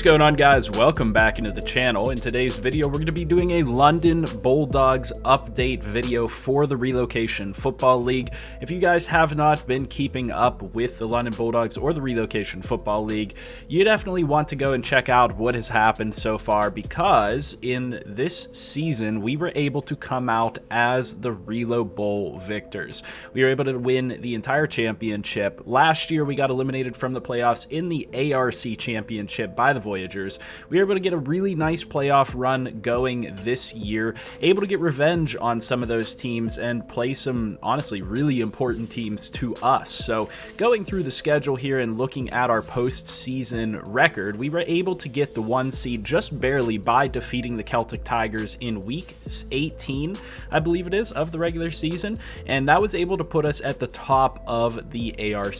going on, guys? Welcome back into the channel. In today's video, we're going to be doing a London Bulldogs update video for the Relocation Football League. If you guys have not been keeping up with the London Bulldogs or the Relocation Football League, you definitely want to go and check out what has happened so far, because in this season, we were able to come out as the Relo Bowl victors. We were able to win the entire championship. Last year, we got eliminated from the playoffs in the ARC Championship by the Voyagers. We were able to get a really nice playoff run going this year, able to get revenge on some of those teams and play some, honestly, really important teams to us. So going through the schedule here and looking at our postseason record, we were able to get the 1 seed just barely by defeating the Celtic Tigers in week 18, I believe it is, of the regular season, and that was able to put us at the top of the ARC.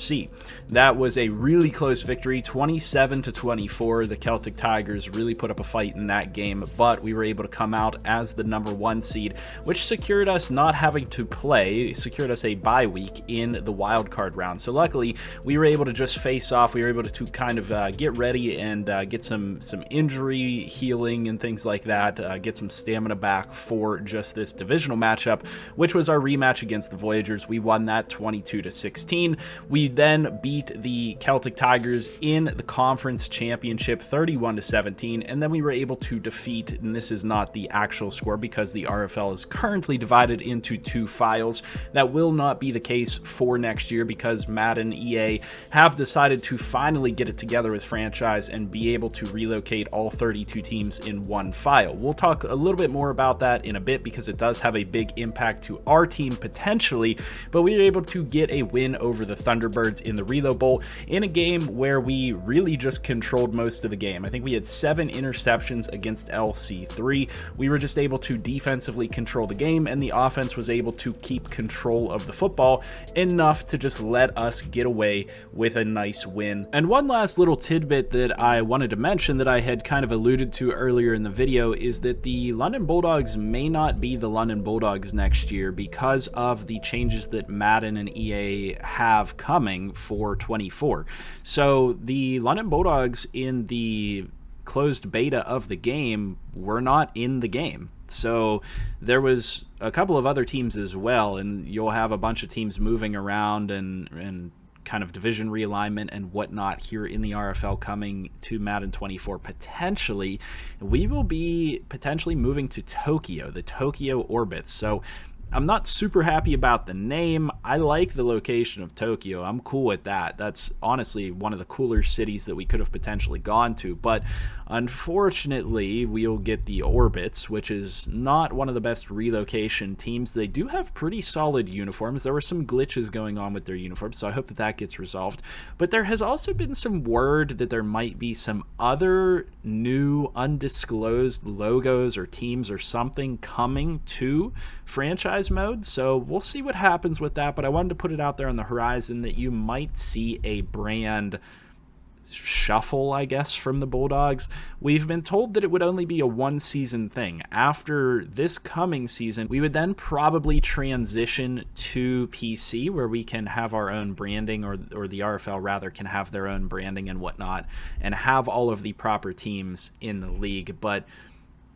That was a really close victory, 27-24. The Celtic Tigers really put up a fight in that game, but we were able to come out as the number 1 seed, which secured us not having to play, secured us a bye week in the wild card round. So luckily, we were able to just face off. We were able to kind of get ready and get some injury healing and things like that, get some stamina back for just this divisional matchup, which was our rematch against the Voyagers. We won that 22-16. We then beat the Celtic Tigers in the conference championship 31-17, and then we were able to defeat, and this is not the actual score because the RFL is currently divided into 2 files. That will not be the case for next year because Madden EA have decided to finally get it together with franchise and be able to relocate all 32 teams in 1 file. We'll talk a little bit more about that in a bit because it does have a big impact to our team potentially, but we were able to get a win over the Thunderbirds in the Relo Bowl in a game where we really just controlled most of the game. I think we had 7 interceptions against LC3. We were just able to defensively control the game, and the offense was able to keep control of the football enough to just let us get away with a nice win. And one last little tidbit that I wanted to mention that I had kind of alluded to earlier in the video is that the London Bulldogs may not be the London Bulldogs next year because of the changes that Madden and EA have coming for 24. So the London Bulldogs in the closed beta of the game were not in the game. So there was a couple of other teams as well, and you'll have a bunch of teams moving around and kind of division realignment and whatnot here in the RFL coming to Madden 24 potentially. We will be potentially moving to Tokyo, the Tokyo Orbits. So I'm not super happy about the name. I like the location of Tokyo. I'm cool with that. That's honestly one of the cooler cities that we could have potentially gone to. But unfortunately, we'll get the Orbits, which is not one of the best relocation teams. They do have pretty solid uniforms. There were some glitches going on with their uniforms, so I hope that that gets resolved. But there has also been some word that there might be some other new undisclosed logos or teams or something coming to franchise mode, so we'll see what happens with that. But I wanted to put it out there on the horizon that you might see a brand shuffle, I guess, from the Bulldogs. We've been told that it would only be a 1-season thing. After this coming season, we would then probably transition to PC, where we can have our own branding, or the RFL rather can have their own branding and whatnot, and have all of the proper teams in the league. But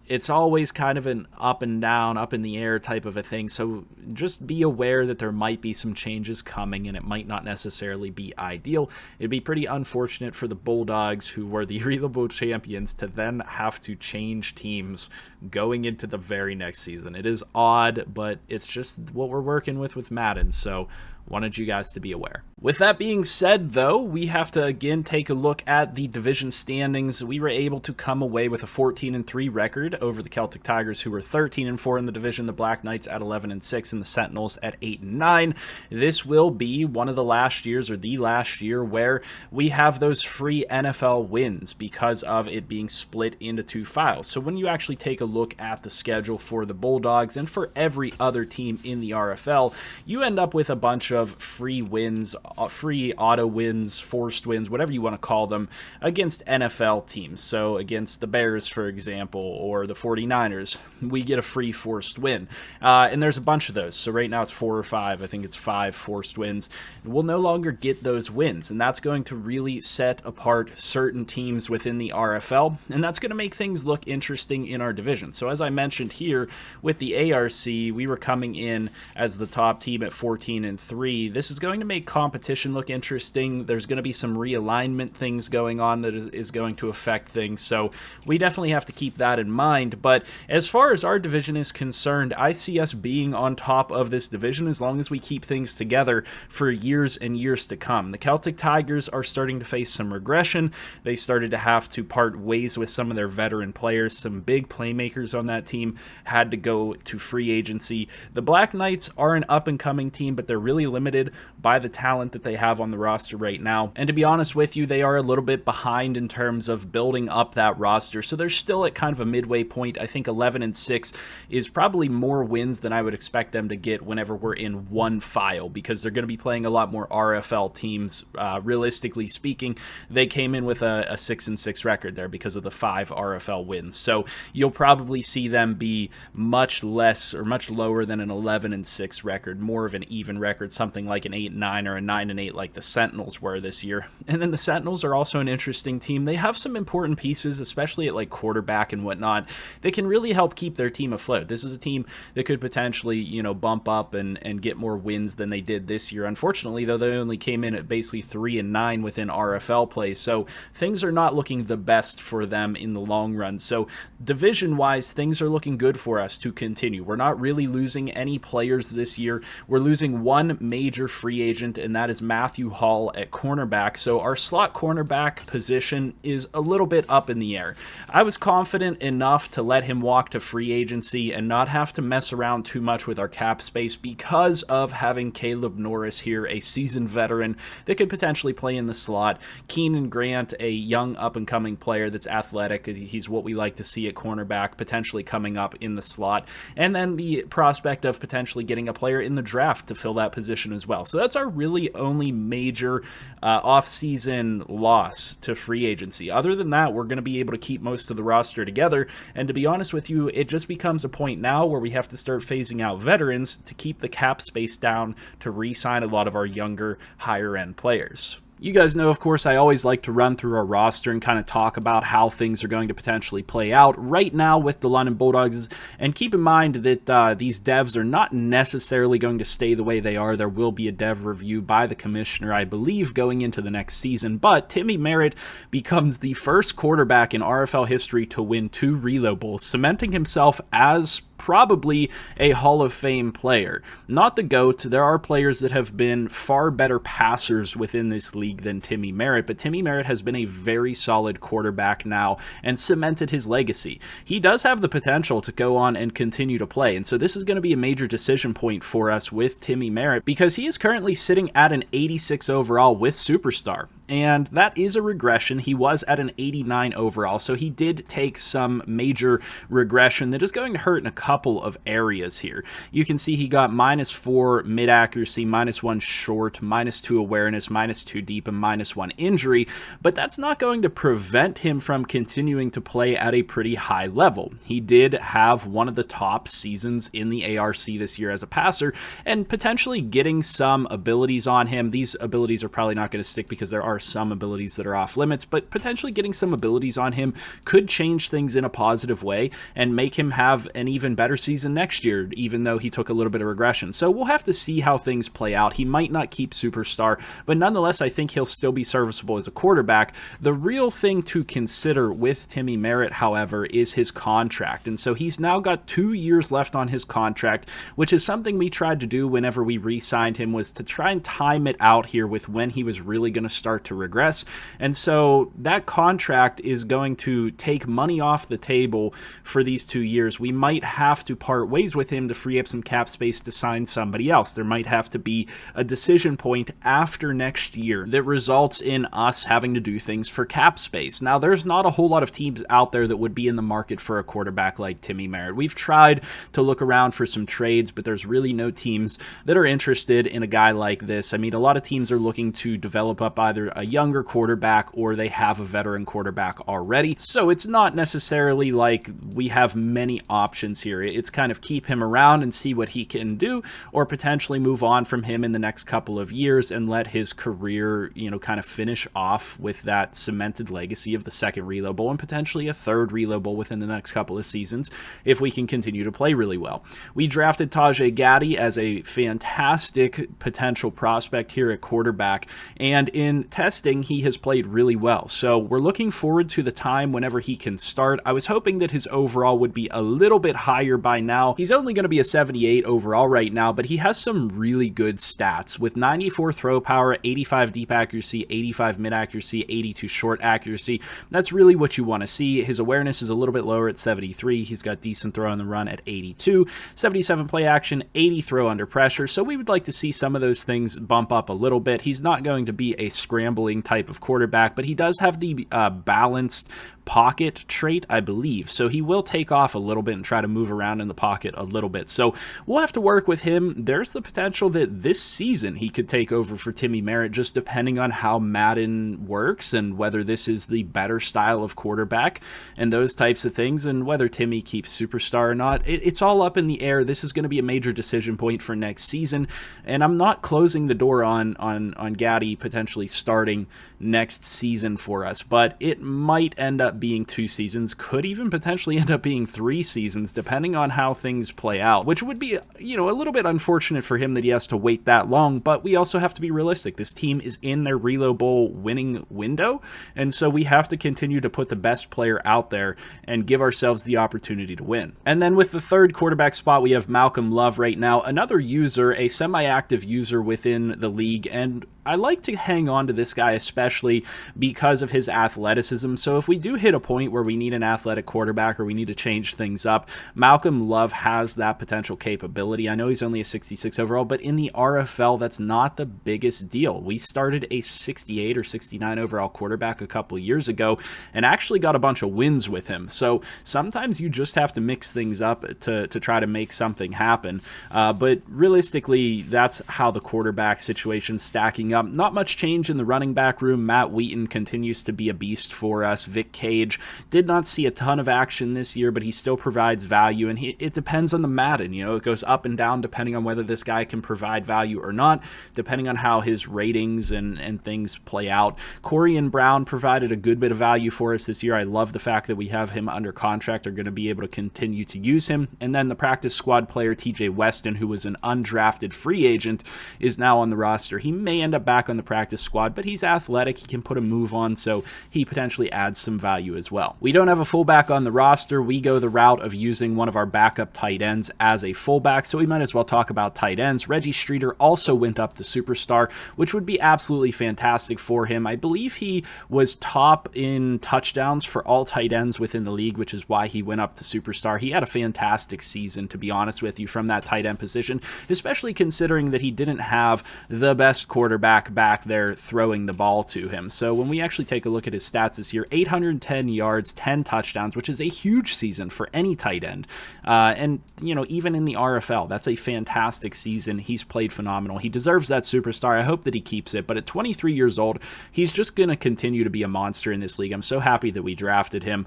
it's always kind of an up and down, up in the air type of a thing. So just be aware that there might be some changes coming, and it might not necessarily be ideal. It'd be pretty unfortunate for the Bulldogs, who were the Relo Bowl champions, to then have to change teams going into the very next season. It is odd, but it's just what we're working with Madden. So wanted you guys to be aware. With that being said, though, we have to again take a look at the division standings. We were able to come away with a 14-3 record over the Celtic Tigers, who were 13-4 in the division, the Black Knights at 11-6, and the Sentinels at 8-9. This will be one of the last years, or the last year, where we have those free NFL wins because of it being split into 2 files. So when you actually take a look at the schedule for the Bulldogs and for every other team in the RFL, you end up with a bunch of free wins free auto wins, forced wins, whatever you want to call them, against NFL teams. So against the Bears, for example, or the 49ers, we get a free forced win. And there's a bunch of those. So right now it's 4 or 5. I think it's 5 forced wins. We'll no longer get those wins, and that's going to really set apart certain teams within the RFL, and that's going to make things look interesting in our division. So as I mentioned here, with the ARC, we were coming in as the top team at 14-3. This is going to make competition look interesting. There's going to be some realignment things going on that is going to affect things, so we definitely have to keep that in mind. But as far as our division is concerned, I see us being on top of this division as long as we keep things together for years and years to come. The Celtic Tigers are starting to face some regression. They started to have to part ways with some of their veteran players. Some big playmakers on that team had to go to free agency. The Black Knights are an up-and-coming team, but they're really limited by the talent that they have on the roster right now. And to be honest with you, they are a little bit behind in terms of building up that roster. So they're still at kind of a midway point. I think 11-6 is probably more wins than I would expect them to get whenever we're in one file, because they're going to be playing a lot more RFL teams. Realistically speaking, they came in with a 6-6 record there because of the 5 RFL wins. So you'll probably see them be much less or much lower than an 11-6 record, more of an even record, something like an 8-9 or a 9-8 like the Sentinels were this year. And then the Sentinels are also an interesting team. They have some important pieces, especially at like quarterback and whatnot, that can really help keep their team afloat. This is a team that could potentially, you know, bump up and get more wins than they did this year. Unfortunately, though, they only came in at basically 3-9 within RFL play, so things are not looking the best for them in the long run. So division-wise, things are looking good for us to continue. We're not really losing any players this year. We're losing one major free agent, and that is Matthew Hall at cornerback. So our slot cornerback position is a little bit up in the air. I was confident enough to let him walk to free agency and not have to mess around too much with our cap space because of having Caleb Norris here, a seasoned veteran that could potentially play in the slot. Keenan Grant, a young up-and-coming player that's athletic. He's what we like to see at cornerback, potentially coming up in the slot. And then the prospect of potentially getting a player in the draft to fill that position as well. So that's our really only major off-season loss to free agency. Other than that, we're going to be able to keep most of the roster together. And to be honest with you, it just becomes a point now where we have to start phasing out veterans to keep the cap space down to re-sign a lot of our younger, higher-end players. You guys know, of course, I always like to run through our roster and kind of talk about how things are going to potentially play out right now with the London Bulldogs. And keep in mind that these devs are not necessarily going to stay the way they are. There will be a dev review by the commissioner, I believe, going into the next season. But Timmy Merritt becomes the first quarterback in RFL history to win 2 Relo Bowls, cementing himself as probably a Hall of Fame player. Not the GOAT. There are players that have been far better passers within this league than Timmy Merritt, but Timmy Merritt has been a very solid quarterback now and cemented his legacy. He does have the potential to go on and continue to play, and so this is going to be a major decision point for us with Timmy Merritt because he is currently sitting at an 86 overall with Superstar. And that is a regression. He was at an 89 overall, so he did take some major regression that is going to hurt in a couple of areas here. You can see he got -4 mid-accuracy, -1 short, -2 awareness, -2 deep, and -1 injury, but that's not going to prevent him from continuing to play at a pretty high level. He did have one of the top seasons in the ARC this year as a passer, and potentially getting some abilities on him. These abilities are probably not going to stick because there are some abilities that are off limits, but potentially getting some abilities on him could change things in a positive way and make him have an even better season next year, even though he took a little bit of regression. So we'll have to see how things play out. He might not keep Superstar, but nonetheless, I think he'll still be serviceable as a quarterback. The real thing to consider with Timmy Merritt, however, is his contract. And so he's now got 2 years left on his contract, which is something we tried to do whenever we re-signed him, was to try and time it out here with when he was really going to start start to regress. And so that contract is going to take money off the table for these 2 years. We might have to part ways with him to free up some cap space to sign somebody else. There might have to be a decision point after next year that results in us having to do things for cap space. Now, there's not a whole lot of teams out there that would be in the market for a quarterback like Timmy Merritt. We've tried to look around for some trades, but there's really no teams that are interested in a guy like this. I mean, a lot of teams are looking to develop up either a younger quarterback or they have a veteran quarterback already. So it's not necessarily like we have many options here. It's kind of keep him around and see what he can do, or potentially move on from him in the next couple of years and let his career, kind of finish off with that cemented legacy of the second Relo Bowl and potentially a third Relo Bowl within the next couple of seasons if we can continue to play really well. We drafted Tajay Gaddy as a fantastic potential prospect here at quarterback, and in testing, he has played really well. So we're looking forward to the time whenever he can start. I was hoping that his overall would be a little bit higher by now. He's only going to be a 78 overall right now, but he has some really good stats with 94 throw power, 85 deep accuracy, 85 mid accuracy, 82 short accuracy. That's really what you want to see. His awareness is a little bit lower at 73. He's got decent throw on the run at 82, 77 play action, 80 throw under pressure. So we would like to see some of those things bump up a little bit. He's not going to be a scrambling type of quarterback, but he does have the balanced pocket trait, I believe. So he will take off a little bit and try to move around in the pocket a little bit. So we'll have to work with him. There's the potential that this season he could take over for Timmy Merritt, just depending on how Madden works and whether this is the better style of quarterback and those types of things, and whether Timmy keeps superstar or not. It's all up in the air. This is going to be a major decision point for next season, and I'm not closing the door on Gaddy potentially starting next season for us, but it might end up being 2 seasons, could even potentially end up being 3 seasons, depending on how things play out, which would be, a little bit unfortunate for him that he has to wait that long, but we also have to be realistic. This team is in their Relo Bowl winning window, and so we have to continue to put the best player out there and give ourselves the opportunity to win. And then with the third quarterback spot, we have Malcolm Love right now, another user, a semi-active user within the league, and I like to hang on to this guy especially because of his athleticism. So if we do hit a point where we need an athletic quarterback or we need to change things up, Malcolm Love has that potential capability. I know he's only a 66 overall, but in the RFL, that's not the biggest deal. We started a 68 or 69 overall quarterback a couple years ago and actually got a bunch of wins with him. So sometimes you just have to mix things up to try to make something happen. But realistically, that's how the quarterback situation's stacking up. Not much change in the running back room. Matt Wheaton continues to be a beast for us. Vic Cage did not see a ton of action this year, but he still provides value, and it depends on the Madden. It goes up and down depending on whether this guy can provide value or not, depending on how his ratings and things play out. Corian Brown provided a good bit of value for us this year. I love the fact that we have him under contract, are going to be able to continue to use him. And then the practice squad player TJ Weston, who was an undrafted free agent, is now on the roster. He may end up back on the practice squad, but he's athletic. He can put a move on, so he potentially adds some value as well. We don't have a fullback on the roster. We go the route of using one of our backup tight ends as a fullback, so we might as well talk about tight ends. Reggie Streeter also went up to superstar, which would be absolutely fantastic for him. I believe he was top in touchdowns for all tight ends within the league, which is why he went up to superstar. He had a fantastic season, to be honest with you, from that tight end position, especially considering that he didn't have the best quarterback back there throwing the ball to him. So when we actually take a look at his stats this year, 810 yards, 10 touchdowns, which is a huge season for any tight end. And, even in the RFL, that's a fantastic season. He's played phenomenal. He deserves that superstar. I hope that he keeps it. But at 23 years old, he's just going to continue to be a monster in this league. I'm so happy that we drafted him.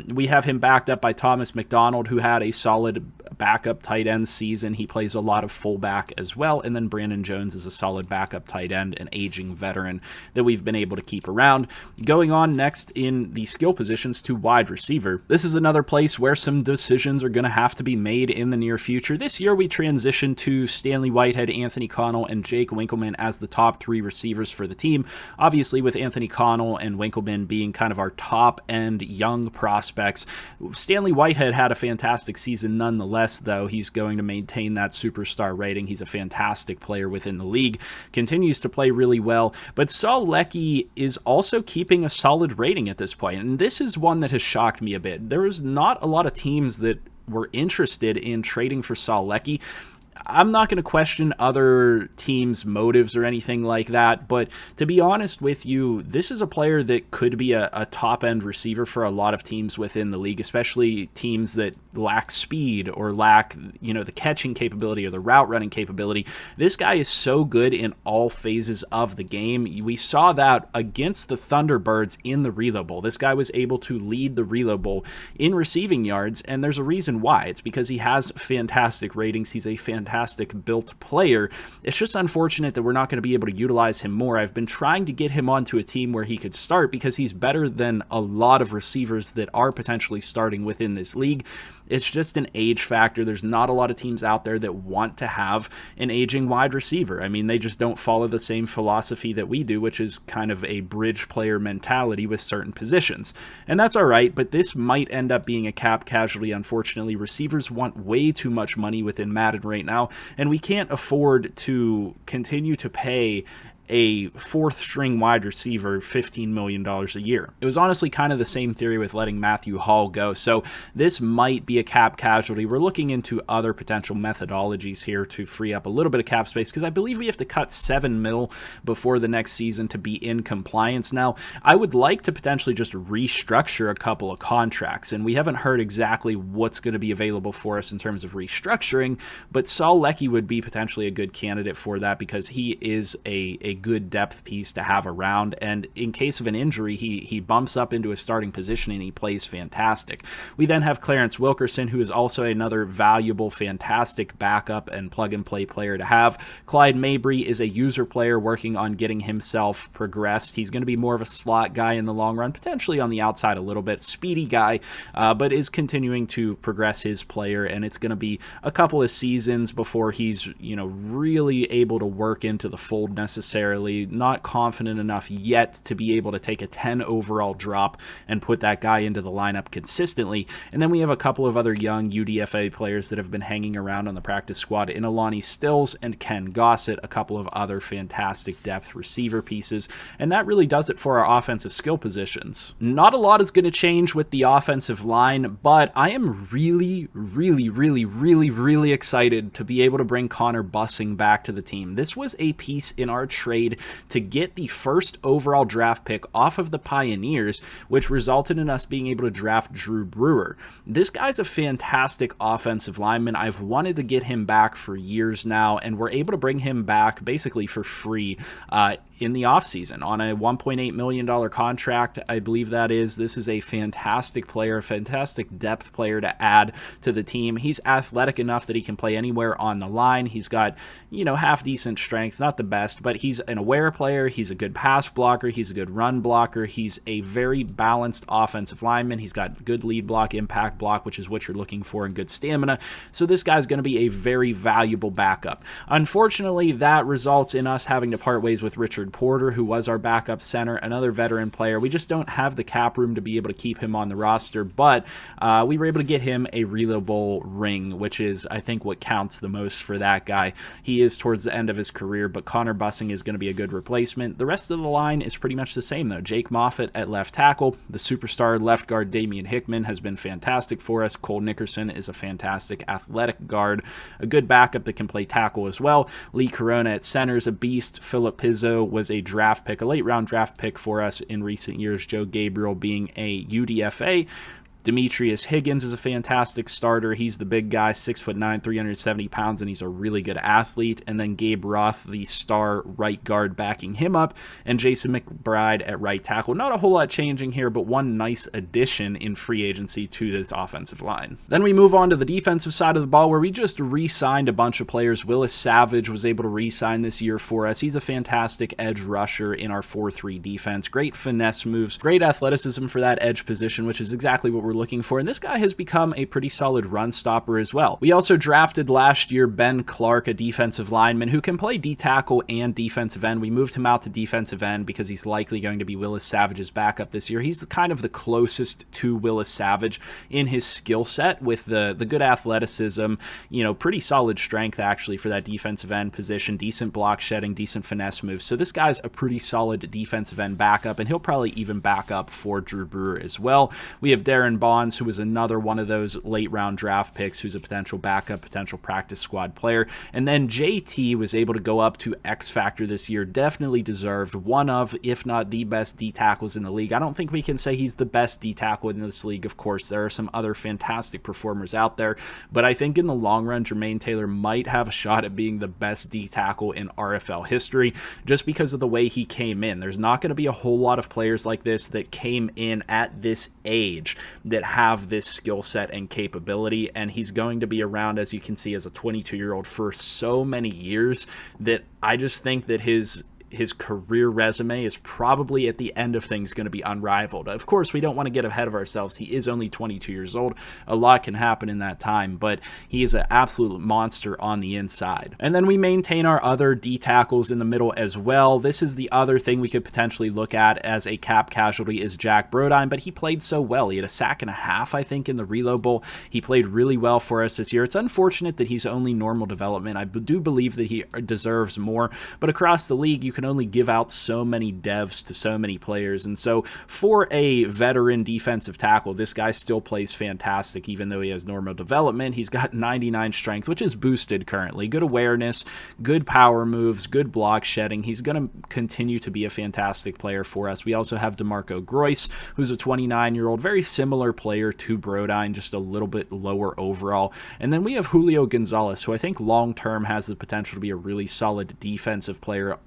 We have him backed up by Thomas McDonald, who had a solid backup tight end season. He plays a lot of fullback as well. And then Brandon Jones is a solid backup tight end, an aging veteran that we've been able to keep around. Going on next in the skill positions to wide receiver. This is another place where some decisions are going to have to be made in the near future. This year we transitioned to Stanley Whitehead, Anthony Connell, and Jake Winkleman as the top 3 receivers for the team. Obviously, with Anthony Connell and Winkleman being kind of our top end young prospects, Stanley Whitehead had a fantastic season nonetheless. Nonetheless, though, he's going to maintain that superstar rating. He's a fantastic player within the league, continues to play really well, but Saul Leckie is also keeping a solid rating at this point, and this is one that has shocked me a bit. There was not a lot of teams that were interested in trading for Saul Leckie. I'm not going to question other teams' motives or anything like that, but to be honest with you, this is a player that could be a top-end receiver for a lot of teams within the league, especially teams that lack speed or lack, the catching capability or the route running capability. This guy is so good in all phases of the game. We saw that against the Thunderbirds in the Reload Bowl. This guy was able to lead the Reload Bowl in receiving yards, and there's a reason why. It's because he has fantastic ratings. He's a fantastic built player. It's just unfortunate that we're not going to be able to utilize him more. I've been trying to get him onto a team where he could start because he's better than a lot of receivers that are potentially starting within this league. It's just an age factor. There's not a lot of teams out there that want to have an aging wide receiver. I mean, they just don't follow the same philosophy that we do, which is kind of a bridge player mentality with certain positions. And that's all right, but this might end up being a cap casualty, unfortunately. Receivers want way too much money within Madden right now, and we can't afford to continue to pay a fourth-string wide receiver $15 million a year. It was honestly kind of the same theory with letting Matthew Hall go, so this might be a cap casualty. We're looking into other potential methodologies here to free up a little bit of cap space, because I believe we have to cut $7 million before the next season to be in compliance. Now, I would like to potentially just restructure a couple of contracts, and we haven't heard exactly what's going to be available for us in terms of restructuring, but Saul Leckie would be potentially a good candidate for that because he is a good depth piece to have around, and in case of an injury, he bumps up into a starting position and he plays fantastic. We then have Clarence Wilkerson, who is also another valuable, fantastic backup and plug-and-play player to have. Clyde Mabry is a user player working on getting himself progressed. He's going to be more of a slot guy in the long run, potentially on the outside a little bit, speedy guy, but is continuing to progress his player, and it's going to be a couple of seasons before he's, really able to work into the fold necessarily. Not confident enough yet to be able to take a 10 overall drop and put that guy into the lineup consistently. And then we have a couple of other young UDFA players that have been hanging around on the practice squad in Alani Stills and Ken Gossett, a couple of other fantastic depth receiver pieces. And that really does it for our offensive skill positions. Not a lot is going to change with the offensive line, but I am really excited to be able to bring Connor Bussing back to the team. This was a piece in our trade to get the first overall draft pick off of the Pioneers, which resulted in us being able to draft Drew Brewer. This guy's a fantastic offensive lineman. I've wanted to get him back for years now, and we're able to bring him back basically for free in the offseason on a $1.8 million contract, I believe that is. This is a fantastic player, a fantastic depth player to add to the team. He's athletic enough that he can play anywhere on the line. He's got, half decent strength, not the best, but he's an aware player. He's a good pass blocker. He's a good run blocker. He's a very balanced offensive lineman. He's got good lead block, impact block, which is what you're looking for, and good stamina. So this guy's going to be a very valuable backup. Unfortunately, that results in us having to part ways with Richard Porter, who was our backup center, another veteran player. We just don't have the cap room to be able to keep him on the roster, but we were able to get him a Reload Bowl ring, which is, I think, what counts the most for that guy. He is towards the end of his career, but Connor Bussing is going to be a good replacement. The rest of the line is pretty much the same, though. Jake Moffitt at left tackle. The superstar left guard Damian Hickman has been fantastic for us. Cole Nickerson is a fantastic athletic guard, a good backup that can play tackle as well. Lee Corona at center is a beast. Philip Pizzo was a draft pick, a late-round draft pick for us in recent years, Joe Gabriel being a UDFA. Demetrius Higgins is a fantastic starter. He's the big guy, 6'9", 370 pounds, and he's a really good athlete. And then Gabe Roth, the star right guard, backing him up, and Jason McBride at right tackle. Not a whole lot changing here, but one nice addition in free agency to this offensive line. Then we move on to the defensive side of the ball, where we just re-signed a bunch of players. Willis Savage was able to re-sign this year for us. He's a fantastic edge rusher in our 4-3 defense. Great finesse moves, great athleticism for that edge position, which is exactly what we're we're looking for, and this guy has become a pretty solid run stopper as well. We also drafted last year Ben Clark, a defensive lineman who can play D-tackle and defensive end. We moved him out to defensive end because he's likely going to be Willis Savage's backup this year. He's kind of the closest to Willis Savage in his skill set, with the good athleticism, you know, pretty solid strength actually for that defensive end position, decent block shedding, decent finesse moves. So this guy's a pretty solid defensive end backup, and he'll probably even back up for Drew Brewer as well. We have Darren Bonds, who is another one of those late round draft picks who's a potential backup, potential practice squad player. And then JT was able to go up to X Factor this year. Definitely deserved, one of, if not the best D tackles in the league. I don't think we can say he's the best D tackle in this league. Of course, there are some other fantastic performers out there, but I think in the long run, Jermaine Taylor might have a shot at being the best D tackle in RFL history just because of the way he came in. There's not going to be a whole lot of players like this that came in at this age that have this skill set and capability, and he's going to be around, as you can see, as a 22-year-old for so many years that I just think that his career resume is probably at the end of things going to be unrivaled. Of course, we don't want to get ahead of ourselves. He is only 22 years old. A lot can happen in that time, but he is an absolute monster on the inside. And then we maintain our other D tackles in the middle as well. This is the other thing we could potentially look at as a cap casualty, is Jack Brodine, but he played so well. He had a sack and a half, I think, in the Reload Bowl. He played really well for us this year. It's unfortunate that he's only normal development. I do believe that he deserves more, but across the league, you can only give out so many devs to so many players, and so for a veteran defensive tackle, this guy still plays fantastic even though he has normal development. He's got 99 strength, which is boosted currently, good awareness, good power moves, good block shedding. He's going to continue to be a fantastic player for us. We also have DeMarco Groyce, who's a 29-year-old, very similar player to Brodine, just a little bit lower overall. And then we have Julio Gonzalez, who I think long-term has the potential to be a really solid defensive player.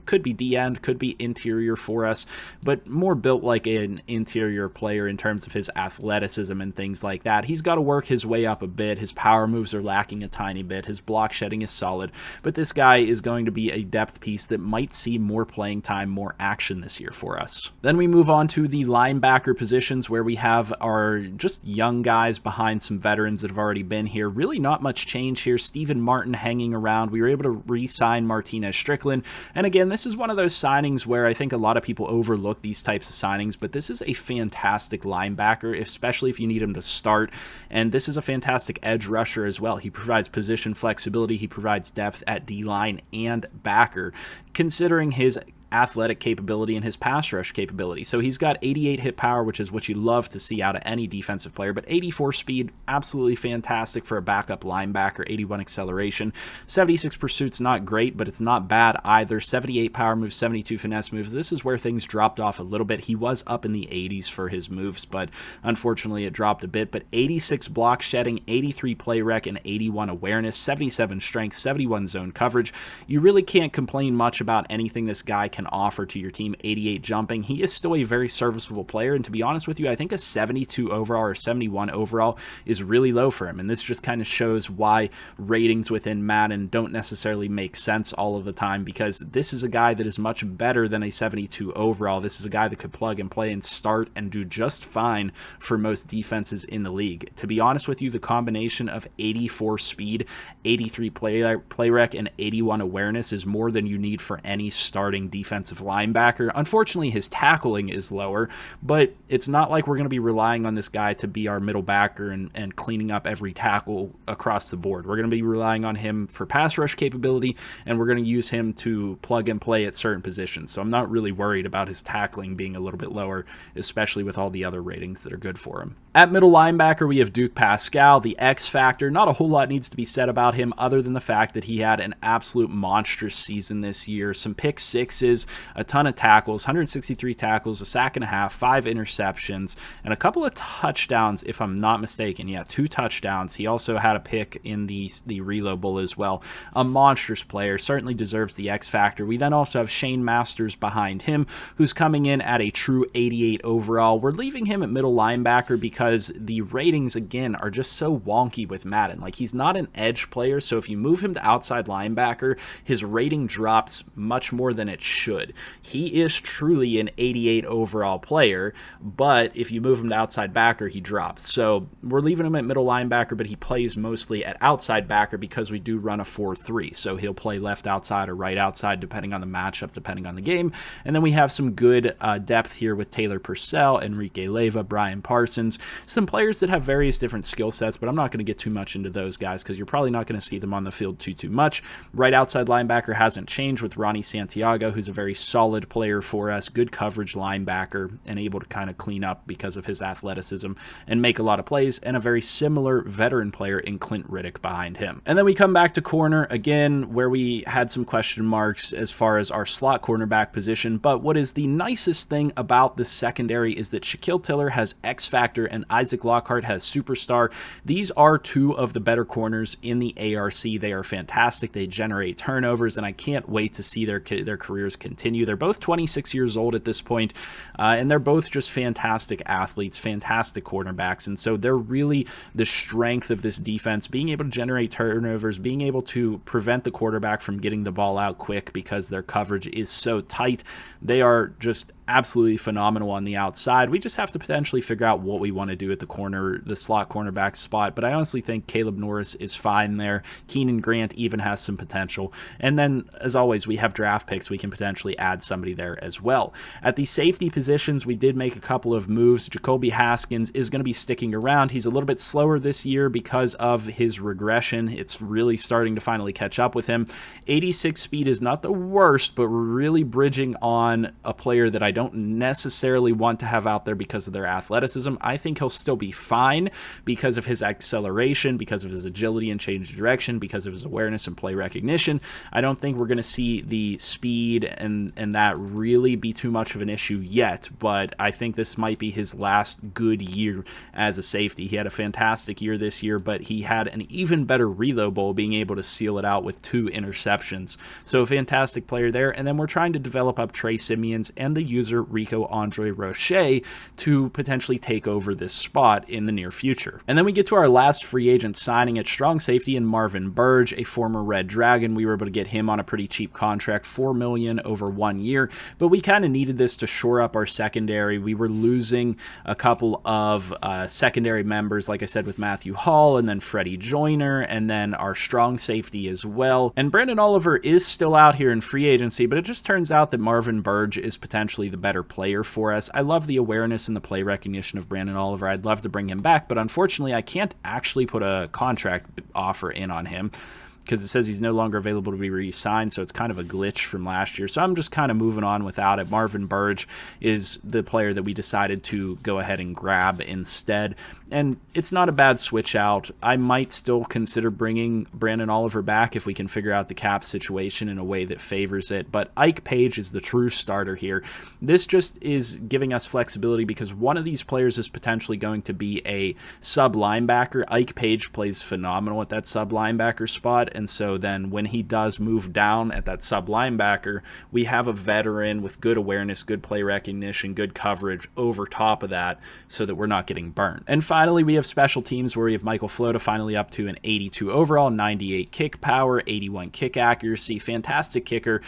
Could be D-end, could be interior for us, but more built like an interior player in terms of his athleticism and things like that. He's got to work his way up a bit. His power moves are lacking a tiny bit. His block shedding is solid, but this guy is going to be a depth piece that might see more playing time, more action this year for us. Then we move on to the linebacker positions, where we have our just young guys behind some veterans that have already been here. Really not much change here. Stephen Martin hanging around. We were able to re-sign Martinez Strickland, and again, this is one of those signings where I think a lot of people overlook these types of signings, but this is a fantastic linebacker, especially if you need him to start, and this is a fantastic edge rusher as well. He provides position flexibility, he provides depth at D-line and backer, considering his athletic capability and his pass rush capability. So he's got 88 hit power, which is what you love to see out of any defensive player, but 84 speed, absolutely fantastic for a backup linebacker, 81 acceleration, 76 pursuit's not great, but it's not bad either, 78 power moves, 72 finesse moves. This is where things dropped off a little bit. He was up in the 80s for his moves, but unfortunately it dropped a bit, but 86 block shedding, 83 play rec, and 81 awareness, 77 strength, 71 zone coverage. You really can't complain much about anything this guy can offer to your team. 88 jumping. He is still a very serviceable player, and to be honest with you, I think a 72 overall or 71 overall is really low for him, and this just kind of shows why ratings within Madden don't necessarily make sense all of the time, because this is a guy that is much better than a 72 overall. This is a guy that could plug and play and start and do just fine for most defenses in the league. To be honest with you, the combination of 84 speed, 83 play rec, and 81 awareness is more than you need for any starting defensive linebacker. Unfortunately, his tackling is lower, but it's not like we're going to be relying on this guy to be our middle backer and cleaning up every tackle across the board. We're going to be relying on him for pass rush capability, and we're going to use him to plug and play at certain positions. So I'm not really worried about his tackling being a little bit lower, especially with all the other ratings that are good for him. At middle linebacker, we have Duke Pascal, the X Factor. Not a whole lot needs to be said about him other than the fact that he had an absolute monstrous season this year. Some pick sixes, a ton of tackles, 163 tackles, a sack and a half, 5 interceptions, and a couple of touchdowns, if I'm not mistaken. Yeah, 2 touchdowns. He also had a pick in the Reload Bowl as well. A monstrous player, certainly deserves the X Factor. We then also have Shane Masters behind him, who's coming in at a true 88 overall. We're leaving him at middle linebacker because because the ratings, again, are just so wonky with Madden. Like, he's not an edge player, so if you move him to outside linebacker, his rating drops much more than it should. He is truly an 88 overall player, but if you move him to outside backer, he drops. So we're leaving him at middle linebacker, but he plays mostly at outside backer because we do run a 4-3. So he'll play left outside or right outside depending on the matchup, depending on the game. And then we have some good depth here with Taylor Purcell, Enrique Leyva, Brian Parsons, some players that have various different skill sets, but I'm not going to get too much into those guys because you're probably not going to see them on the field too much. Right outside linebacker hasn't changed with Ronnie Santiago, who's a very solid player for us, good coverage linebacker, and able to kind of clean up because of his athleticism and make a lot of plays, and a very similar veteran player in Clint Riddick behind him. And then we come back to corner again, where we had some question marks as far as our slot cornerback position, but what is the nicest thing about this secondary is that Shaquille Tiller has X Factor and Isaac Lockhart has Superstar. These are two of the better corners in the ARC. They are fantastic. They generate turnovers, and I can't wait to see their careers continue. They're both 26 years old at this point, and they're both just fantastic athletes, fantastic cornerbacks, and so they're really the strength of this defense, being able to generate turnovers, being able to prevent the quarterback from getting the ball out quick because their coverage is so tight. They are just absolutely phenomenal on the outside. We just have to potentially figure out what we want to do at the slot cornerback spot, but I honestly think Caleb Norris is fine there. Keenan Grant even has some potential, and then as always we have draft picks. We can potentially add somebody there as well. At the safety positions, we did make a couple of moves. Jacoby Haskins is going to be sticking around. He's a little bit slower this year because of his regression. It's really starting to finally catch up with him. 86 speed is not the worst, but we're really bridging on a player that I don't necessarily want to have out there because of their athleticism. I think he'll still be fine because of his acceleration, because of his agility and change of direction, because of his awareness and play recognition. I don't think we're going to see the speed and that really be too much of an issue yet, but I think this might be his last good year as a safety. He had a fantastic year this year, but he had an even better Relo Bowl, being able to seal it out with 2 interceptions. So a fantastic player there. And then we're trying to develop up Trey Simeons and the user Rico Andre Roche to potentially take over this spot in the near future. And then we get to our last free agent signing at strong safety in Marvin Burge, a former Red Dragon. We were able to get him on a pretty cheap contract, $4 million over 1 year, but we kind of needed this to shore up our secondary. We were losing a couple of secondary members, like I said, with Matthew Hall and then Freddie Joyner, and then our strong safety as well. And Brandon Oliver is still out here in free agency, but it just turns out that Marvin Burge is potentially the better player for us. I love the awareness and the play recognition of Brandon Oliver. I'd love to bring him back, but unfortunately I can't actually put a contract offer in on him because it says he's no longer available to be re-signed, so it's kind of a glitch from last year. So I'm just kind of moving on without it. Marvin Burge is the player that we decided to go ahead and grab instead. And it's not a bad switch out. I might still consider bringing Brandon Oliver back if we can figure out the cap situation in a way that favors it. But Ike Page is the true starter here. This just is giving us flexibility because one of these players is potentially going to be a sub linebacker. Ike Page plays phenomenal at that sub linebacker spot. And so then when he does move down at that sub linebacker, we have a veteran with good awareness, good play recognition, good coverage over top of that so that we're not getting burnt. And finally, we have special teams where we have Michael Flota finally up to an 82 overall, 98 kick power, 81 kick accuracy, fantastic kicker,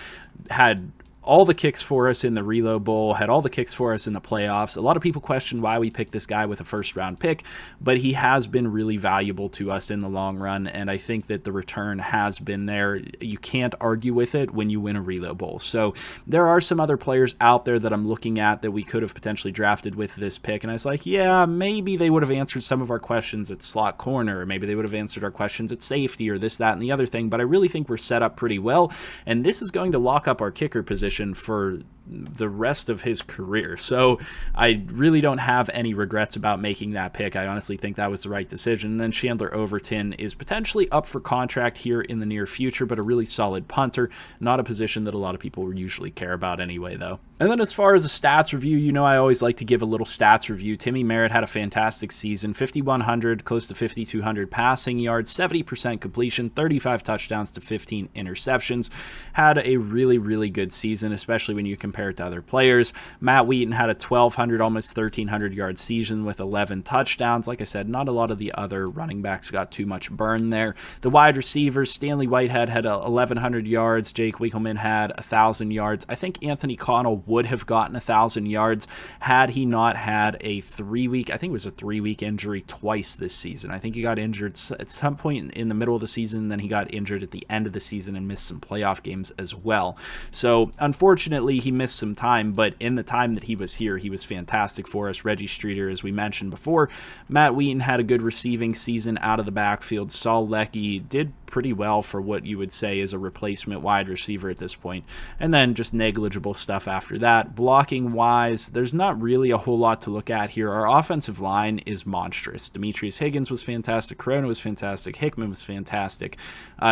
had all the kicks for us in the Relo Bowl, had all the kicks for us in the playoffs. A lot of people question why we picked this guy with a first-round pick, but he has been really valuable to us in the long run, and I think that the return has been there. You can't argue with it when you win a Relo Bowl. So there are some other players out there that I'm looking at that we could have potentially drafted with this pick, and I was like, yeah, maybe they would have answered some of our questions at slot corner, or maybe they would have answered our questions at safety, or this, that, and the other thing, but I really think we're set up pretty well, and this is going to lock up our kicker position for the rest of his career. So I really don't have any regrets about making that pick. I honestly think that was the right decision. And then Chandler Overton is potentially up for contract here in the near future, but a really solid punter, not a position that a lot of people usually care about anyway, though. And then as far as a stats review, you know I always like to give a little stats review. Timmy Merritt had a fantastic season, 5,100, close to 5,200 passing yards, 70% completion, 35 touchdowns to 15 interceptions. Had a really, really good season, especially when you compare compared to other players. Matt Wheaton had a 1,200, almost 1,300 yard season with 11 touchdowns. Like I said, not a lot of the other running backs got too much burn there. The wide receivers, Stanley Whitehead had 1,100 yards. Jake Winkelman had 1,000 yards. I think Anthony Connell would have gotten 1,000 yards had he not had a 3-week, I think it was a 3-week injury twice this season. I think he got injured at some point in the middle of the season, then he got injured at the end of the season and missed some playoff games as well. So unfortunately, he missed some time, but in the time that he was here, he was fantastic for us. Reggie Streeter, as we mentioned before. Matt Wheaton had a good receiving season out of the backfield. Saul Leckie did pretty well for what you would say is a replacement wide receiver at this point. And then just negligible stuff after that. Blocking wise, there's not really a whole lot to look at here. Our offensive line is monstrous. Demetrius Higgins was fantastic. Corona was fantastic. Hickman was fantastic.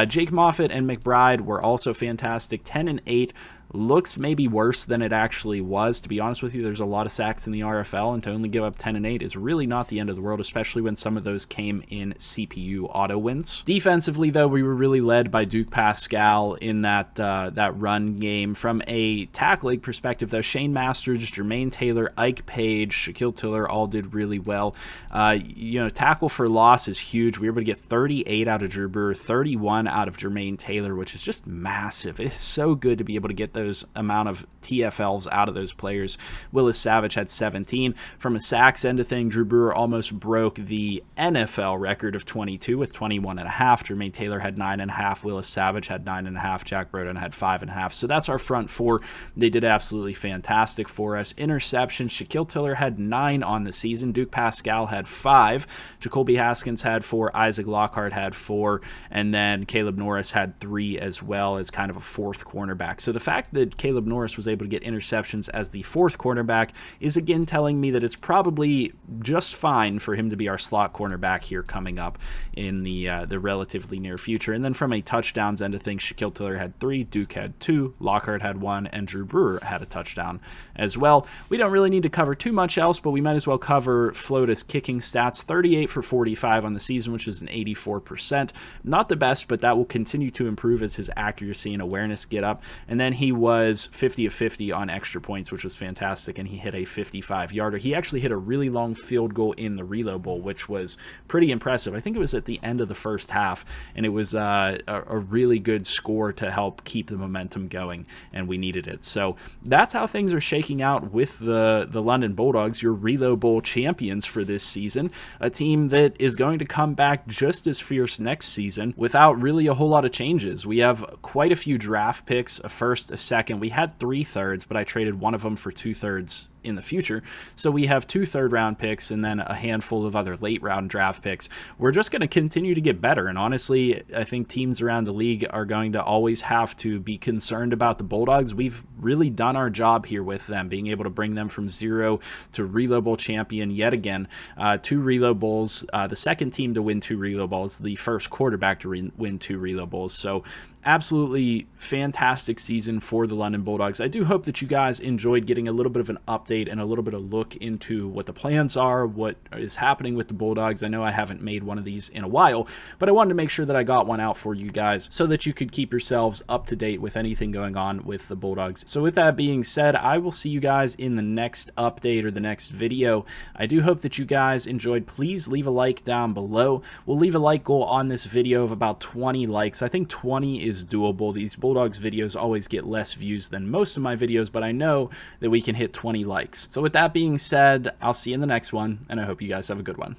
Jake Moffitt and McBride were also fantastic. 10 and 8. Looks maybe worse than it actually was. To be honest with you, there's a lot of sacks in the RFL, and to only give up 10 and 8 is really not the end of the world, especially when some of those came in CPU auto wins. Defensively, though, we were really led by Duke Pascal in that run game. From a tackling perspective, though, Shane Masters, Jermaine Taylor, Ike Page, Shaquille Tiller all did really well. Tackle for loss is huge. We were able to get 38 out of Drew Brewer, 31 out of Jermaine Taylor, which is just massive. It is so good to be able to get those amount of TFLs out of those players. Willis Savage had 17. From a sacks end of thing, Drew Brewer almost broke the NFL record of 22 with 21.5. Jermaine Taylor had 9.5. Willis Savage had 9.5. Jack Broden had 5.5. So that's our front four. They did absolutely fantastic for us. Interceptions, Shaquille Tiller had 9 on the season. Duke Pascal had 5. Jacoby Haskins had 4. Isaac Lockhart had 4. And then Caleb Norris had 3 as well as kind of a fourth cornerback. So the fact that Caleb Norris was able to get interceptions as the fourth cornerback is again telling me that it's probably just fine for him to be our slot cornerback here coming up in the relatively near future. And then from a touchdowns end of things, Shaquille Tiller had 3, Duke had 2, Lockhart had 1, and Drew Brewer had a touchdown as well. We don't really need to cover too much else, but we might as well cover Flota's kicking stats. 38 for 45 on the season, which is an 84%. Not the best, but that will continue to improve as his accuracy and awareness get up. And then he was 50 of 50 on extra points, which was fantastic, and he hit a 55-yarder. He actually hit a really long field goal in the Reload Bowl, which was pretty impressive. I think it was at the end of the first half, and it was a really good score to help keep the momentum going, and we needed it. So that's how things are shaking out with the London Bulldogs, your Reload Bowl champions for this season, a team that is going to come back just as fierce next season without really a whole lot of changes. We have quite a few draft picks, a first, a second. We had 3 thirds, but I traded one of them for 2 thirds in the future. So we have 2 third-round picks and then a handful of other late-round draft picks. We're just going to continue to get better, and honestly, I think teams around the league are going to always have to be concerned about the Bulldogs. We've really done our job here with them, being able to bring them from 0 to Reload Bowl champion yet again. 2 Reload Bowls, the second team to win 2 Reload Bowls, the first quarterback to win 2 Reload Bowls. So absolutely fantastic season for the London Bulldogs. I do hope that you guys enjoyed getting a little bit of an update and a little bit of look into what the plans are, what is happening with the Bulldogs. I know I haven't made one of these in a while, but I wanted to make sure that I got one out for you guys so that you could keep yourselves up to date with anything going on with the Bulldogs. So with that being said, I will see you guys in the next update or the next video. I do hope that you guys enjoyed. Please leave a like down below. We'll leave a like goal on this video of about 20 likes. I think 20 is doable. These Bulldogs videos always get less views than most of my videos, but I know that we can hit 20 likes. So with that being said, I'll see you in the next one, and I hope you guys have a good one.